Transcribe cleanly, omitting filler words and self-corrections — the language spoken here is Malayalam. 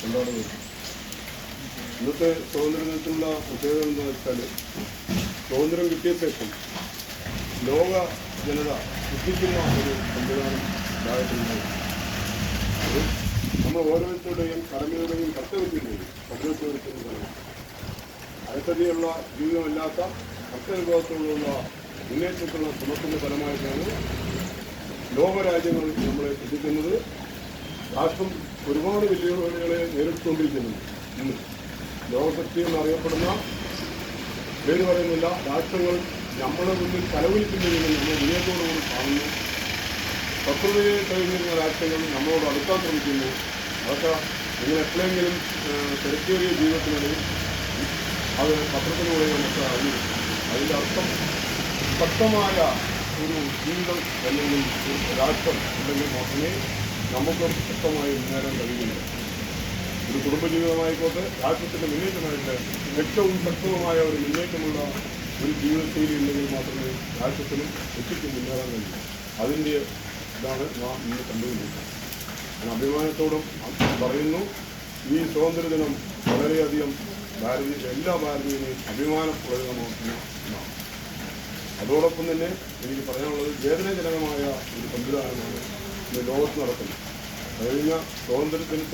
കൊണ്ടാടുന്നത്. ഇന്നത്തെ സ്വാതന്ത്ര്യത്തിനുള്ള പ്രത്യേകത എന്താണെന്ന് വെച്ചാൽ, സ്വാതന്ത്ര്യം കിട്ടിയ ശേഷം ലോക ജനത ശ്രദ്ധിക്കുന്ന ഒരു സംവിധാനം ഉണ്ടായിട്ടുണ്ടായി. അത് നമ്മൾ ഓരോരുത്തരുടെയും കടമയുടെയും കർത്തവ്യത്തിൻ്റെയും കർത്തവ്യത്തിൻ്റെയും അടുത്തതിയുള്ള ജീവിതമല്ലാത്ത അർത്ഥവിഭാഗത്തോടുള്ള മുന്നേറ്റത്തിലുള്ള ശ്രമത്തിൻ്റെ ഫലമായിട്ടാണ് ലോകരാജ്യങ്ങൾ നമ്മളെ ശ്രദ്ധിക്കുന്നത്. രാഷ്ട്രം ഒരുപാട് വെല്ലുവിളികളെ നേരിട്ടുകൊണ്ടിരിക്കുന്നുണ്ട്. ഇന്ന് ലോകശക്തി എന്നറിയപ്പെടുന്ന പേര് പറയുന്നില്ല രാഷ്ട്രങ്ങൾ നമ്മളെ മുന്നിൽ കലവിലിക്കുന്നതിന് നമ്മൾ വിനയത്തോടുകൂടി കാണുന്നു. ശത്രുതയെ കഴിഞ്ഞിരുന്ന രാഷ്ട്രങ്ങൾ നമ്മളോട് അടുക്കാൻ ശ്രമിക്കുന്നു. അതൊക്കെ നിങ്ങൾ എപ്പോഴെങ്കിലും തിരക്കേറിയ ജീവിതത്തിനിടയിൽ അത് പത്രത്തിലൂടെ നമുക്ക് അറിയും. അതിൻ്റെ അർത്ഥം ശക്തമായ ഒരു ജീവിതം അല്ലെങ്കിൽ രാഷ്ട്രം ഉണ്ടെങ്കിൽ മാത്രമേ നമുക്കും ശക്തമായി മുന്നേറാൻ കഴിയുള്ളൂ. ഒരു കുടുംബജീവിതമായിക്കോട്ടെ, രാഷ്ട്രത്തിൻ്റെ മുന്നേറ്റമായിട്ട് ഏറ്റവും ശക്തമായ ഒരു മുന്നേറ്റമുള്ള ഒരു ജീവിതശൈലി ഉണ്ടെങ്കിൽ മാത്രമേ രാഷ്ട്രത്തിനും വ്യക്തിക്കും മുന്നേറാൻ കഴിയൂ. അതിൻ്റെ ഇതാണ് നാം ഇന്ന് കണ്ടുകൊണ്ടിരിക്കുന്നത്. ഞാൻ അഭിമാനത്തോടും പറയുന്നു, ഈ സ്വാതന്ത്ര്യദിനം വളരെയധികം എല്ലാ ഭാരതീയനെയും അഭിമാനപ്രദമാക്കുന്ന ഒന്നാണ്. അതോടൊപ്പം തന്നെ എനിക്ക് പറയാനുള്ളത്, വേദനാജനകമായ ഒരു സംവിധാനമാണ് ഇന്ന് ലോകത്ത് നടക്കുന്നത്. കഴിഞ്ഞ സ്വാതന്ത്ര്യദിനത്തിന്